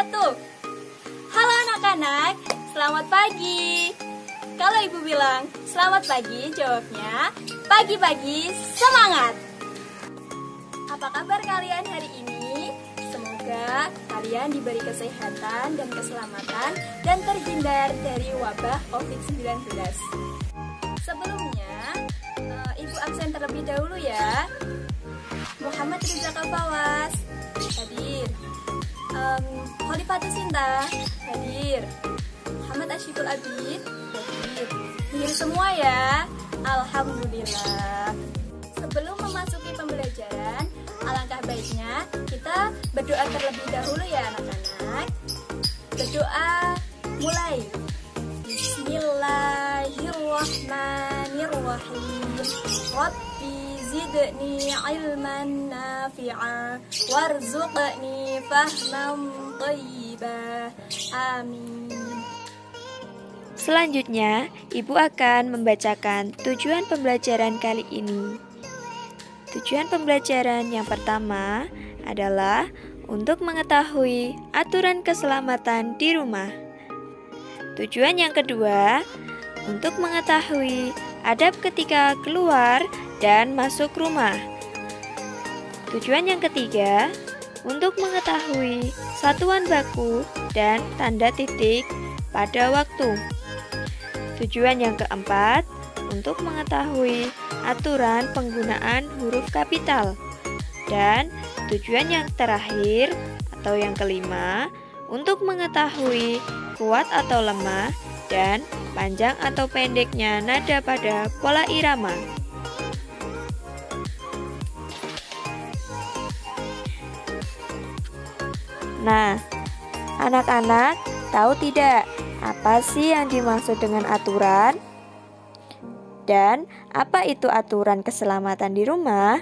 wabarakatuh. Halo anak-anak, selamat pagi. Kalau ibu bilang selamat pagi, jawabnya pagi-pagi semangat. Apa kabar kalian hari ini? Semoga kalian diberi kesehatan dan keselamatan dan terhindar dari wabah COVID-19. Sebelumnya, ibu absen terlebih dahulu ya. Muhammad Riza Kafawas hadir. Khalifatus Sinta hadir. Muhammad Asyikul Abid hadir semua ya. Alhamdulillah. Sebelum memasuki pembelajaran, alangkah baiknya kita berdoa terlebih dahulu ya anak-anak. Berdoa mulai. Bismillahirrahmanirrahim. Rabbi zidni ilman nafi'a warzuqni fahman thayyibah. Amin. Selanjutnya, Ibu akan membacakan tujuan pembelajaran kali ini. Tujuan pembelajaran yang pertama adalah untuk mengetahui aturan keselamatan di rumah. Tujuan yang kedua, untuk mengetahui adab ketika keluar dan masuk rumah. Tujuan yang ketiga, untuk mengetahui satuan baku dan tanda titik pada waktu. Tujuan yang keempat, untuk mengetahui aturan penggunaan huruf kapital. Dan tujuan yang terakhir atau yang kelima, untuk mengetahui kuat atau lemah dan panjang atau pendeknya nada pada pola irama. Nah, anak-anak tahu tidak apa sih yang dimaksud dengan aturan? Dan apa itu aturan keselamatan di rumah?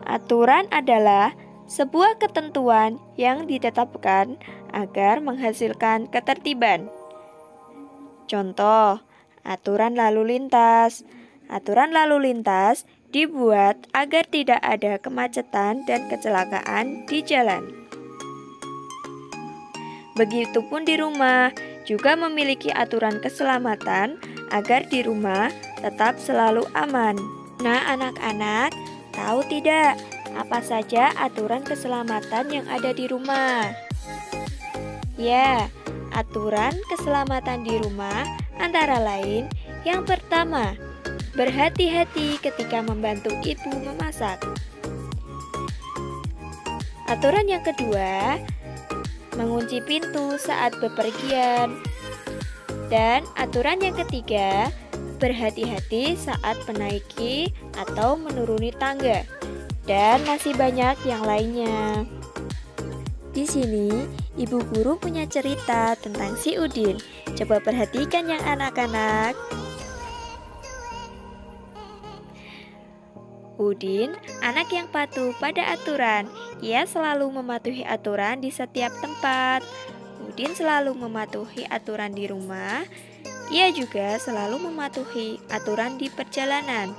Aturan adalah sebuah ketentuan yang ditetapkan agar menghasilkan ketertiban. Contoh, aturan lalu lintas. Aturan lalu lintas dibuat agar tidak ada kemacetan dan kecelakaan di jalan. Begitupun di rumah, juga memiliki aturan keselamatan agar di rumah tetap selalu aman. Nah, anak-anak, tahu tidak apa saja aturan keselamatan yang ada di rumah? Ya, aturan keselamatan di rumah antara lain yang pertama, berhati-hati ketika membantu ibu memasak. Aturan yang kedua, mengunci pintu saat bepergian. Dan aturan yang ketiga, berhati-hati saat menaiki atau menuruni tangga. Dan masih banyak yang lainnya. Di sini, ibu guru punya cerita tentang si Udin. Coba perhatikan yang anak-anak. Udin, anak yang patuh pada aturan. Ia selalu mematuhi aturan di setiap tempat. Udin selalu mematuhi aturan di rumah. Ia juga selalu mematuhi aturan di perjalanan.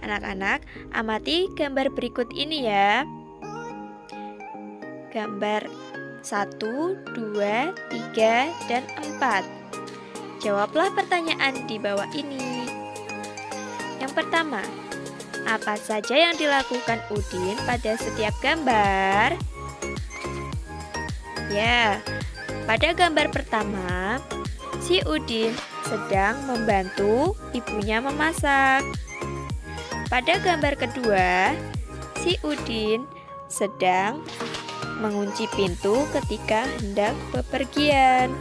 Anak-anak, amati gambar berikut ini ya. Gambar 1, 2, 3, dan 4. Jawablah pertanyaan di bawah ini. Yang pertama, apa saja yang dilakukan Udin pada setiap gambar? Ya, pada gambar pertama, si Udin sedang membantu ibunya memasak. Pada gambar kedua, si Udin sedang mengunci pintu ketika hendak bepergian.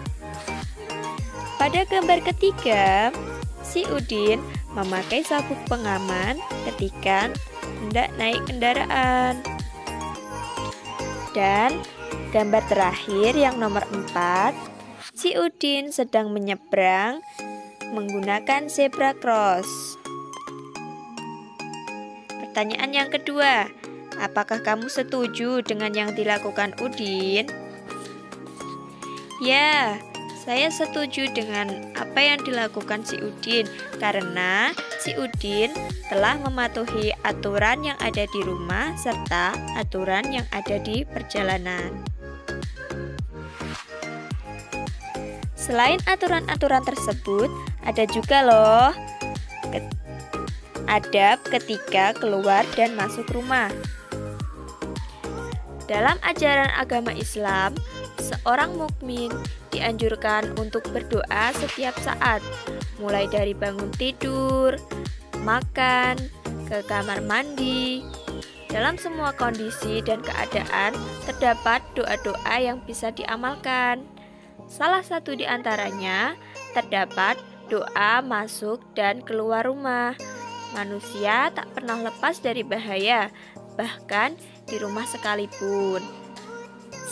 Pada gambar ketiga, si Udin memakai sabuk pengaman ketika hendak naik kendaraan. Dan gambar terakhir yang nomor 4, si Udin sedang menyeberang menggunakan zebra cross. Pertanyaan yang kedua, apakah kamu setuju dengan yang dilakukan Udin? Ya, saya setuju dengan apa yang dilakukan si Udin karena si Udin telah mematuhi aturan yang ada di rumah serta aturan yang ada di perjalanan. Selain aturan-aturan tersebut, ada juga loh adab ketika keluar dan masuk rumah. Dalam ajaran agama Islam, seorang mukmin dianjurkan untuk berdoa setiap saat, mulai dari bangun tidur, makan, ke kamar mandi. Dalam semua kondisi dan keadaan, terdapat doa-doa yang bisa diamalkan. Salah satu di antaranya terdapat doa masuk dan keluar rumah. Manusia tak pernah lepas dari bahaya, bahkan di rumah sekalipun.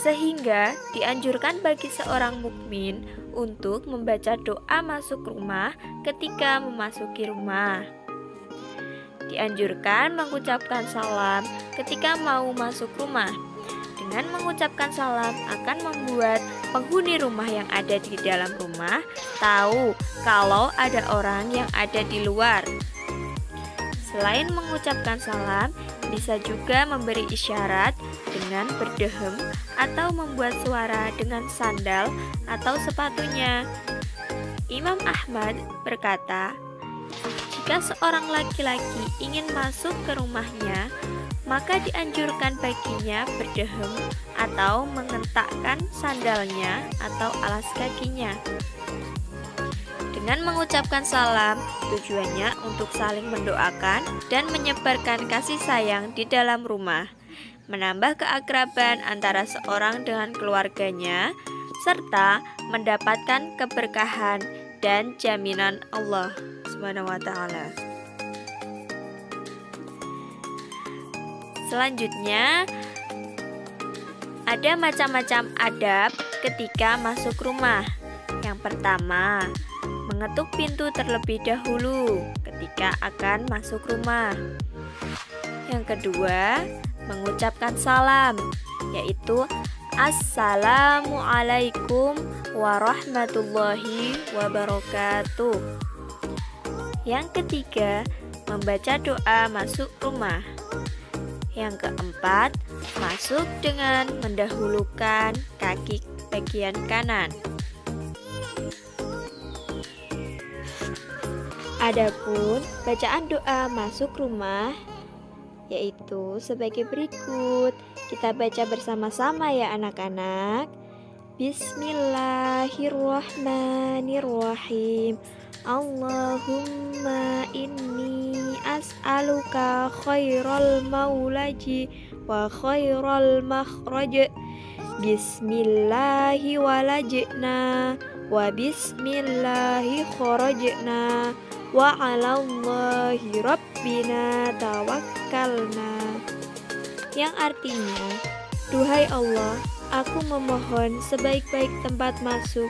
Sehingga dianjurkan bagi seorang mukmin untuk membaca doa masuk rumah ketika memasuki rumah. Dianjurkan mengucapkan salam ketika mau masuk rumah. Dengan mengucapkan salam akan membuat penghuni rumah yang ada di dalam rumah tahu kalau ada orang yang ada di luar. Selain mengucapkan salam, bisa juga memberi isyarat dengan berdehem atau membuat suara dengan sandal atau sepatunya. Imam Ahmad berkata, jika seorang laki-laki ingin masuk ke rumahnya, maka dianjurkan baginya berdehem atau mengentakkan sandalnya atau alas kakinya. Dengan mengucapkan salam, tujuannya untuk saling mendoakan dan menyebarkan kasih sayang di dalam rumah, menambah keakraban antara seorang dengan keluarganya, serta mendapatkan keberkahan dan jaminan Allah SWT. Selanjutnya, ada macam-macam adab ketika masuk rumah. Yang pertama, mengetuk pintu terlebih dahulu ketika akan masuk rumah. Yang kedua, mengucapkan salam, yaitu Assalamualaikum warahmatullahi wabarakatuh. Yang ketiga, membaca doa masuk rumah. Yang keempat, masuk dengan mendahulukan kaki bagian kanan. Adapun bacaan doa masuk rumah yaitu sebagai berikut. Kita baca bersama-sama ya anak-anak. Bismillahirrahmanirrahim. Allahumma inni as'aluka khairal maulaji wa khairal makhraj. Bismillahi walajna wa bismillahi kharajna wa 'alallahi rabbina tawakkalna. Yang artinya, duhai Allah, aku memohon sebaik-baik tempat masuk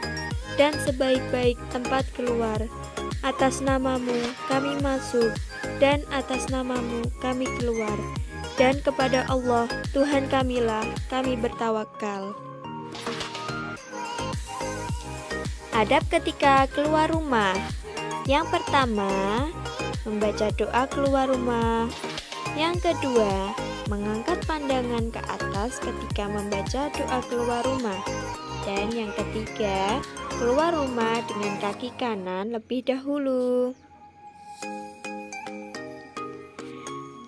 dan sebaik-baik tempat keluar. Atas namamu kami masuk dan atas namamu kami keluar. Dan kepada Allah Tuhan kamilah kami bertawakal. Adab ketika keluar rumah. Yang pertama, membaca doa keluar rumah. Yang kedua, mengangkat pandangan ke atas ketika membaca doa keluar rumah. Dan yang ketiga, keluar rumah dengan kaki kanan lebih dahulu.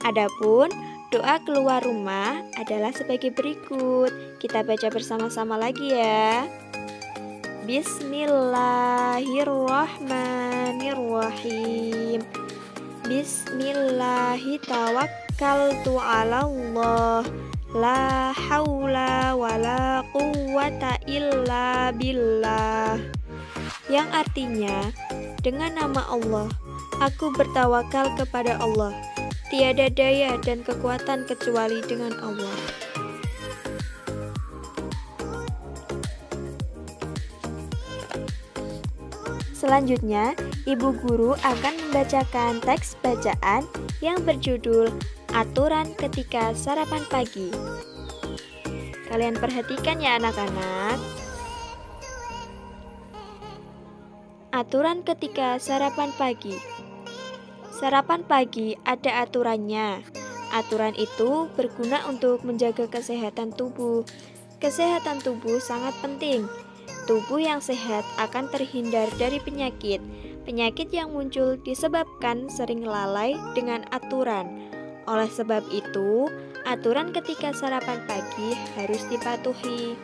Adapun doa keluar rumah adalah sebagai berikut. Kita baca bersama-sama lagi ya. Bismillahirrahmanirrahim. Bismillahi tawakkaltu 'alallah. La haula wala quwwata illa billah. Yang artinya, dengan nama Allah, aku bertawakal kepada Allah. Tiada daya dan kekuatan kecuali dengan Allah. Selanjutnya, Ibu Guru akan membacakan teks bacaan yang berjudul Aturan Ketika Sarapan Pagi. Kalian perhatikan ya anak-anak. Aturan ketika sarapan pagi. Sarapan pagi ada aturannya. Aturan itu berguna untuk menjaga kesehatan tubuh. Kesehatan tubuh sangat penting. Tubuh yang sehat akan terhindar dari penyakit. Penyakit yang muncul disebabkan sering lalai dengan aturan. Oleh sebab itu, aturan ketika sarapan pagi harus dipatuhi.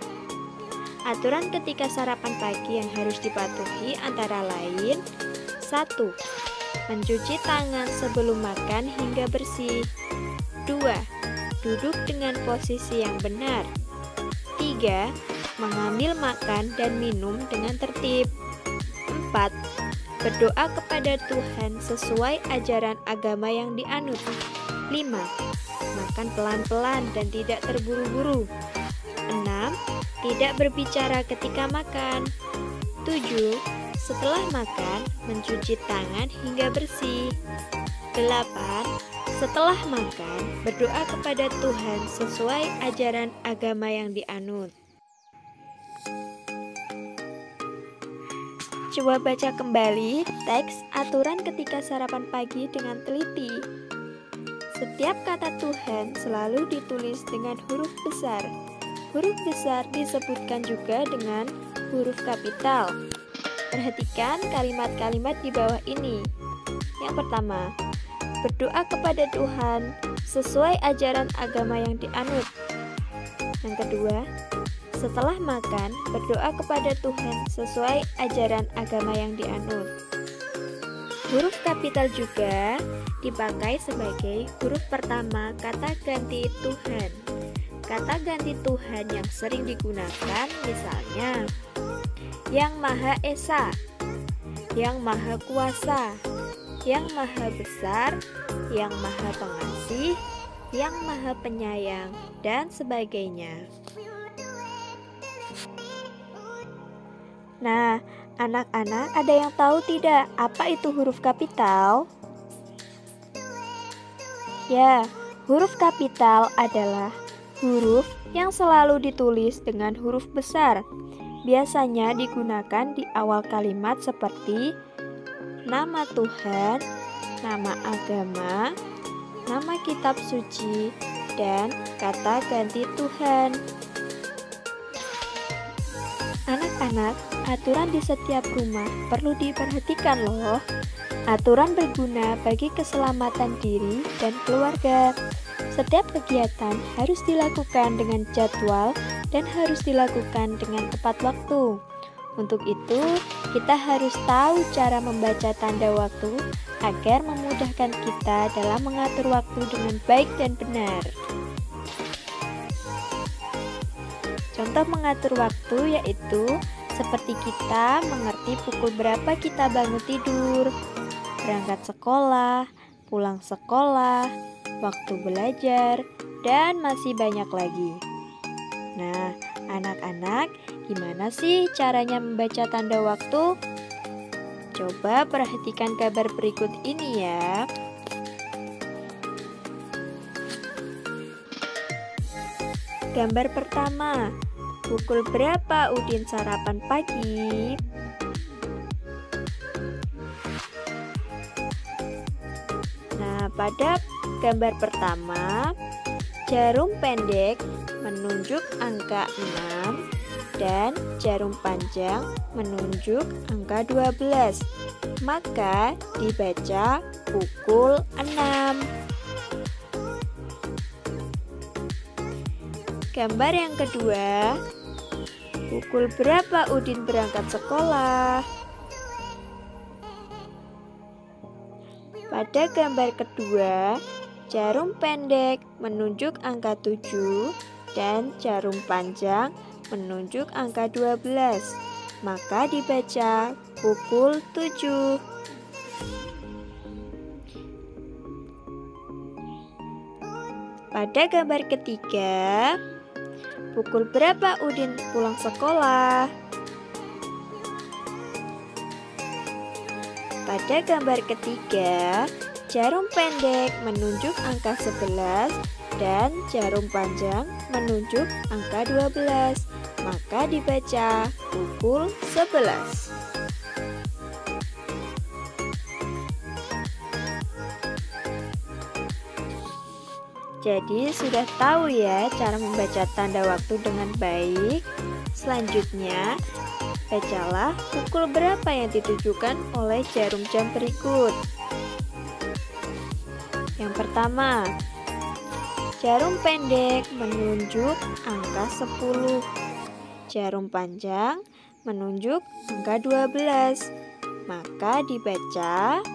Aturan ketika sarapan pagi yang harus dipatuhi antara lain: 1. Mencuci tangan sebelum makan hingga bersih. 2. Duduk dengan posisi yang benar. 3. Mengambil makan dan minum dengan tertib. 4. Berdoa kepada Tuhan sesuai ajaran agama yang dianut. 5. Makan pelan-pelan dan tidak terburu-buru. 6. Tidak berbicara ketika makan. 7. Setelah makan, mencuci tangan hingga bersih. 8. Setelah makan, berdoa kepada Tuhan sesuai ajaran agama yang dianut. Coba baca kembali teks aturan ketika sarapan pagi dengan teliti. Setiap kata Tuhan selalu ditulis dengan huruf besar. Huruf besar disebutkan juga dengan huruf kapital. Perhatikan kalimat-kalimat di bawah ini. Yang pertama, berdoa kepada Tuhan sesuai ajaran agama yang dianut. Yang kedua, setelah makan, berdoa kepada Tuhan sesuai ajaran agama yang dianut. Huruf kapital juga dipakai sebagai huruf pertama kata ganti Tuhan. Kata ganti Tuhan yang sering digunakan misalnya Yang Maha Esa, Yang Maha Kuasa, Yang Maha Besar, Yang Maha Pengasih, Yang Maha Penyayang, dan sebagainya. Nah, anak-anak ada yang tahu tidak apa itu huruf kapital? Ya, huruf kapital adalah huruf yang selalu ditulis dengan huruf besar. Biasanya digunakan di awal kalimat seperti nama Tuhan, nama agama, nama kitab suci, dan kata ganti Tuhan. Anak-anak, aturan di setiap rumah perlu diperhatikan loh. Aturan berguna bagi keselamatan diri dan keluarga. Setiap kegiatan harus dilakukan dengan jadwal dan harus dilakukan dengan tepat waktu. Untuk itu, kita harus tahu cara membaca tanda waktu agar memudahkan kita dalam mengatur waktu dengan baik dan benar. Contoh mengatur waktu yaitu seperti kita mengerti pukul berapa kita bangun tidur, berangkat sekolah, pulang sekolah, waktu belajar, dan masih banyak lagi. Nah, anak-anak, gimana sih caranya membaca tanda waktu? Coba perhatikan gambar berikut ini ya. Gambar pertama, pukul berapa Udin sarapan pagi? Nah, pada gambar pertama, jarum pendek menunjuk angka 6 dan jarum panjang menunjuk angka 12. Maka dibaca pukul 6. Gambar yang kedua, pukul berapa Udin berangkat sekolah? Pada gambar kedua, jarum pendek menunjuk angka 7 dan jarum panjang menunjuk angka 12. Maka dibaca pukul 7. Pada gambar ketiga, pukul berapa Udin pulang sekolah? Pada gambar ketiga, jarum pendek menunjuk angka 11 dan jarum panjang menunjuk angka 12. Maka dibaca pukul 11. Jadi sudah tahu ya cara membaca tanda waktu dengan baik. Selanjutnya, bacalah pukul berapa yang ditujukan oleh jarum jam berikut. Yang pertama, jarum pendek menunjuk angka 10. Jarum panjang menunjuk angka 12. Maka dibaca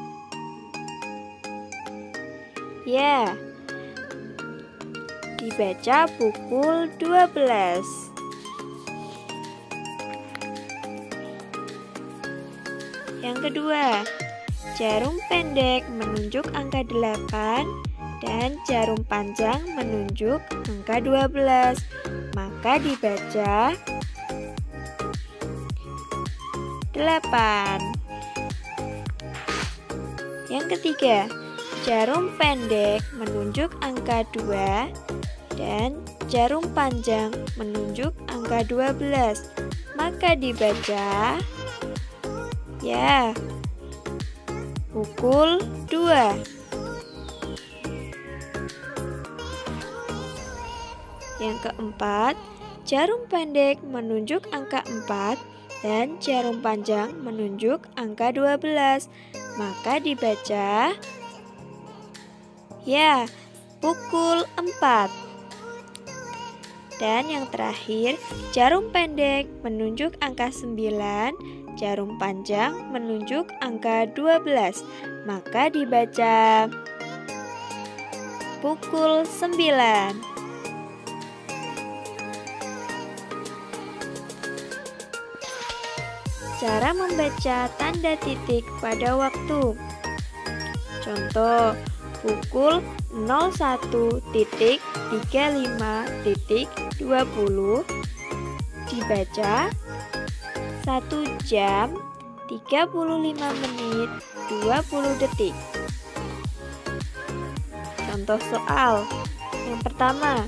dibaca pukul 12. Yang kedua, jarum pendek menunjuk angka 8 dan jarum panjang menunjuk angka 12. Maka dibaca 8. Yang ketiga, jarum pendek menunjuk angka 2 dan jarum panjang menunjuk angka 12. Maka dibaca pukul 2. Yang keempat, jarum pendek menunjuk angka 4 dan jarum panjang menunjuk angka 12. Maka dibaca pukul 4. Dan yang terakhir, jarum pendek menunjuk angka 9, jarum panjang menunjuk angka 12. Maka dibaca pukul 9. Cara membaca tanda titik pada waktu. Contoh, pukul 01.35.20 dibaca 1 jam 35 menit 20 detik. Contoh soal yang pertama,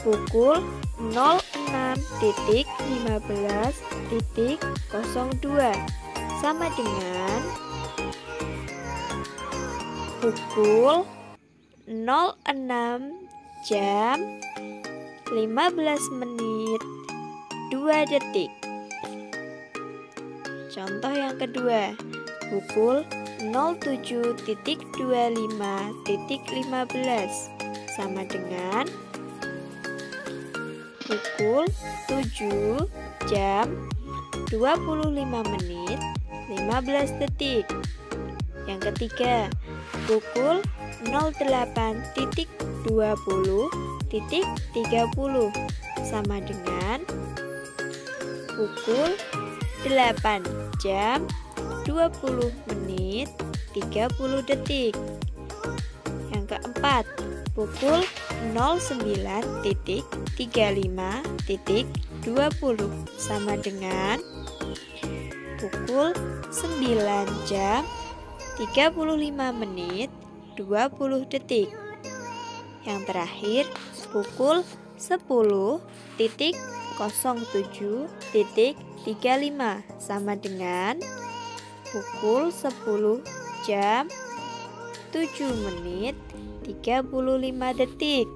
pukul 06.15.02 sama dengan pukul 06 jam 15 menit 2 detik. Contoh yang kedua, pukul 07.25.15 sama dengan pukul 7 jam 25 menit 15 detik. Yang ketiga, pukul 08.20.30 sama dengan pukul 8 jam 20 menit 30 detik. Yang keempat, pukul 09.35.20 sama dengan pukul 9 jam 35 menit 20 detik. Yang terakhir, pukul 10.07.35 sama dengan pukul 10 jam 7 menit 35 detik.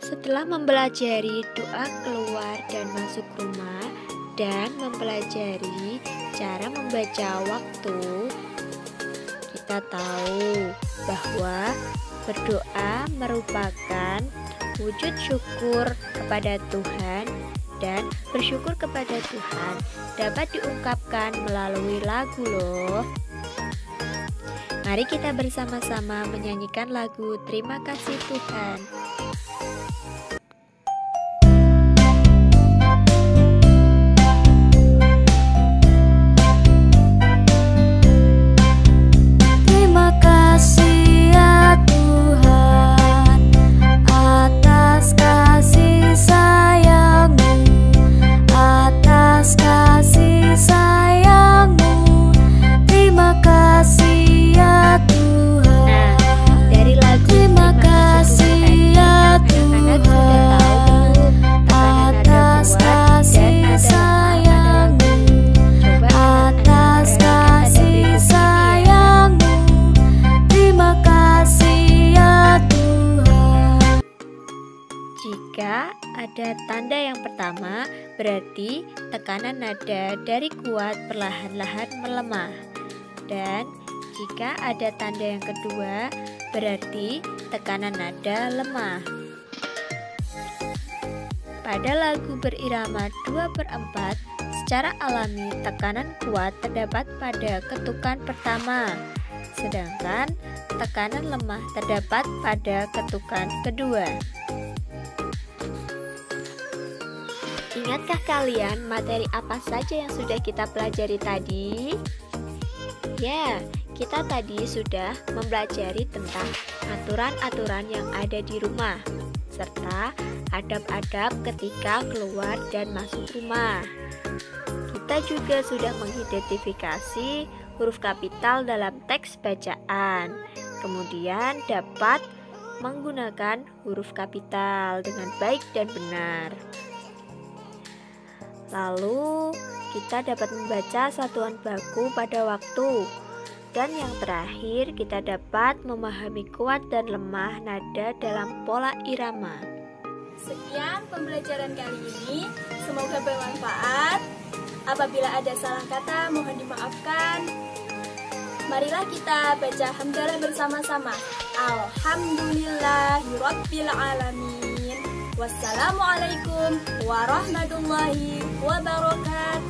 Setelah mempelajari doa keluar dan masuk rumah dan mempelajari cara membaca waktu, kita tahu bahwa berdoa merupakan wujud syukur kepada Tuhan, dan bersyukur kepada Tuhan dapat diungkapkan melalui lagu loh. Mari kita bersama-sama menyanyikan lagu Terima Kasih Tuhan. Terima kasih Jika ada tanda yang pertama, berarti tekanan nada dari kuat perlahan-lahan melemah. Dan jika ada tanda yang kedua, berarti tekanan nada lemah. Pada lagu berirama 2/4, secara alami tekanan kuat terdapat pada ketukan pertama, sedangkan tekanan lemah terdapat pada ketukan kedua. Ingatkah kalian materi apa saja yang sudah kita pelajari tadi? Ya, kita tadi sudah mempelajari tentang aturan-aturan yang ada di rumah, serta adab-adab ketika keluar dan masuk rumah. Kita juga sudah mengidentifikasi huruf kapital dalam teks bacaan, kemudian dapat menggunakan huruf kapital dengan baik dan benar. Lalu, kita dapat membaca satuan baku pada waktu. Dan yang terakhir, kita dapat memahami kuat dan lemah nada dalam pola irama. Sekian pembelajaran kali ini, semoga bermanfaat. Apabila ada salah kata, mohon dimaafkan. Marilah kita baca hamdalah bersama-sama. Alhamdulillahirabbil alamin. Wassalamualaikum warahmatullahi wabarakatuh.